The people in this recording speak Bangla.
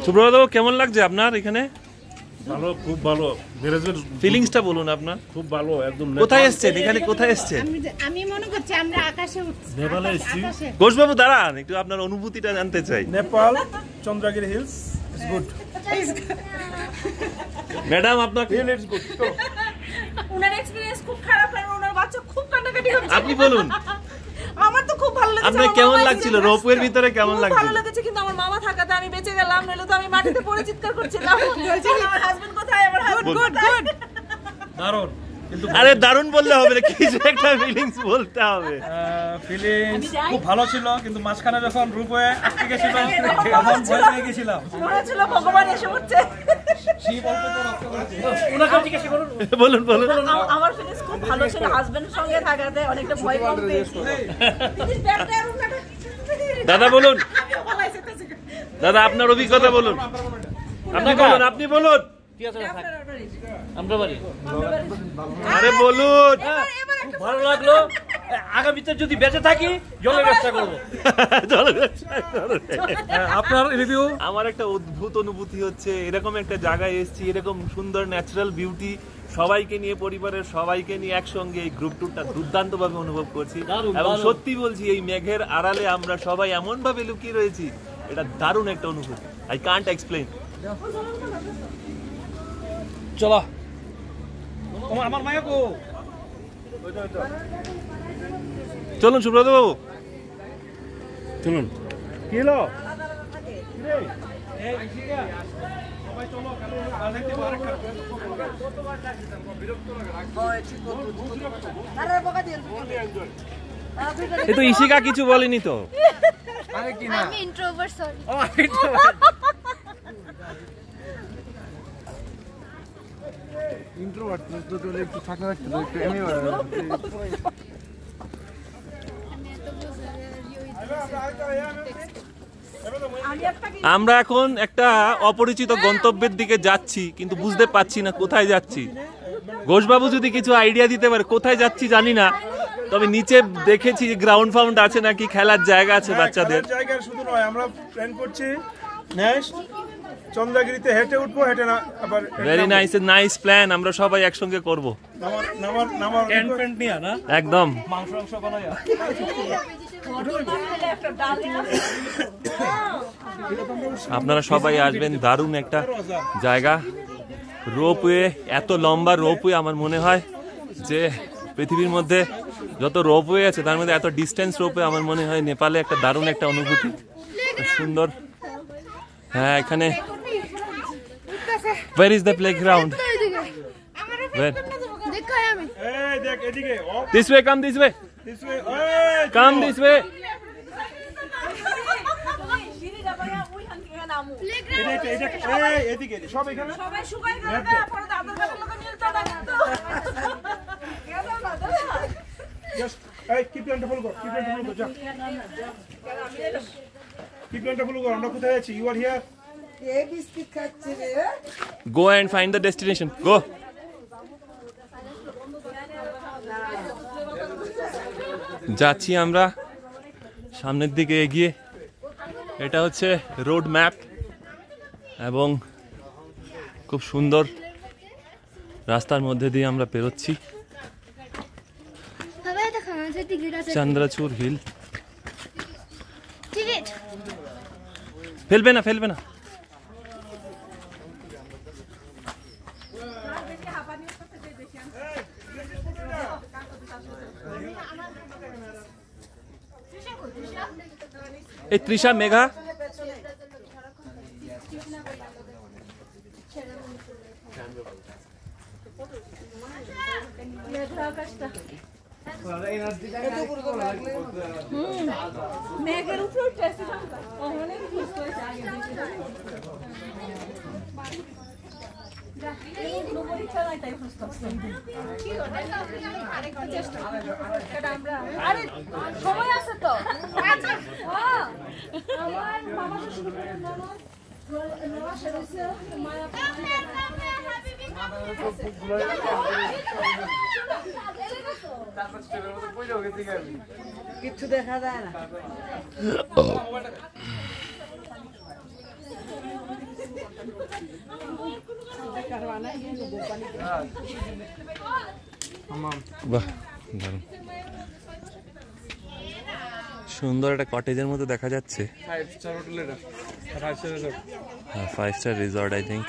সুব্রত বাবু, কেমন লাগছে আপনার এখানে? ভালো, খুব ভালো। ফিলিংসটা বলুন আপনার। খুব ভালো, একদম। কোথায় এসেছেন এখানে? কোথায় এসেছেন? আমি মনে করছি আমরা আকাশে উঠছি। নেপালে এসেছি। ঘোষবাবু দাঁড়ান, একটু আপনার অনুভূতিটা জানতে চাই। Nepal, Chandragiri hills, it's good. Madam আপনার ইটস গুড। ওনার এক্সপেরিয়েন্স খুব খারাপ, কারণ ওনার বাচ্চা খুব কান্নাকাটি করছে। আপনি বলুন। আমার তো খুব ভালো লেগেছে। আপনার কেমন লাগছিল? রোপওয়ের ভিতরে কেমন লাগছিল? ভালো লেগেছে, কিন্তু আমার মামা থাকাতে আমি বেঁচে গেলাম, নইলে তো আমি মাটিতে পড়ে চিৎকার করছিলাম। আমার হাজবেন্ড কোথায়? আমার হাজবেন্ড গুড গুড। দারুণ। কিন্তু আরে দারুণ বললে হবে না, কিছু একটা ফিলিংস বলতে হবে। ফিলিংস খুব ভালো ছিল, কিন্তু মাঝখানে যখন রূপে আটকে গেছিল তখন ভয় পেয়ে গেছিলাম। মনে ছিল ভগবান এসে উঠছে। শিব অল্প তো রক্ত করেছে। ওনাকে জিজ্ঞাসা করুন। বলুন বলুন। আমার ফিলিংস খুব ভালো ছিল, হাজবেন্ডের সঙ্গে থাকাতে অনেকটা ভয় কম পেয়েছি। দাদা বলুন। দাদা আপনার অভিজ্ঞতা বলুন। আপনি বলুন, আপনি বলুন। আরে বলুন। ভালো লাগলো। আগামীতে যদি বেঁচে থাকি জলের ব্যবসা করবো। আপনার রিভিউ? আমার একটা অদ্ভুত অনুভূতি হচ্ছে, এরকম একটা জায়গায় এসেছি, এরকম সুন্দর ন্যাচারাল বিউটি, সবাইকে নিয়ে, পরিবারের সবাইকে নিয়ে একসঙ্গে এই গ্রুপ ট্যুরটা দুর্দান্ত ভাবে অনুভব করছি। এবং সত্যি বলছি, এই মেঘের আড়ালে আমরা সবাই এমন ভাবে লুকিয়ে রয়েছি, এটা দারুণ একটা অনুভূতি। I can't explain. চলো আমার মায়া কো। চলুন সুব্রত বাবু, চলুন। কি হলো? এই তো ইশিকা কিছু বলেনি তো। আমি ইন্ট্রোভার্ট, সরি। ইন্ট্রোভার্ট তো তোলে একটু ফাঁকা রাখতে তো একটু এমনি আমরা এখন একটা অপরিচিত গন্তব্যের দিকে যাচ্ছি, কিন্তু বুঝতে পারছি না কোথায় যাচ্ছি। ঘোষবাবু যদি কিছু আইডিয়া দিতে পারে কোথায় যাচ্ছি জানি না, তবে নিচে দেখেছি গ্রাউন্ড ফাউন্ড আছে, নাকি খেলার জায়গা আছে বাচ্চাদের। জায়গা শুধু নয়, আমরা প্ল্যান করছি নেক্সট চন্দ্রগিরিতে হেঁটে উঠবো, হেঁটে না আবার। ভেরি নাইস, নাইস প্ল্যান, আমরা সবাই একসঙ্গে করব। একদম। আপনারা সবাই আসবেন, দারুণ একটা জায়গা। রোপওয়ে, এত লম্বা রোপওয়ে, আমার মনে হয় যে পৃথিবীর মধ্যে যত রোপওয়ে আছে তার মধ্যে এত ডিস্টেন্স রোপওয়ে আমার মনে হয় নেপালে একটা দারুণ একটা অনুভূতি, সুন্দর। হ্যাঁ, এখানে where is the playground? Where? This way, come this way. Come this way. আমরা কোথায় আছি? You are here. Go and find the destination. Go. যাচ্ছি আমরা সামনের দিকে এগিয়ে। এটা হচ্ছে রোড ম্যাপ এবং খুব সুন্দর রাস্তার মধ্যে দিয়ে আমরা পেরোচ্ছি। চন্দ্রচূড় হিল। ফেলবে না, ফেলবে না। এই তৃষা, মেঘা, মেঘের উপর আরে সময় আছে তো আমার মামা তো শুরু করে কিচ্ছু দেখা যায় না বাহ দারুণ সুন্দর একটা কটেজের মতো দেখা যাচ্ছে 5 স্টার হোটেল এটা 5 স্টার রিসর্ট হ্যাঁ 5 স্টার রিসর্ট আই থিঙ্ক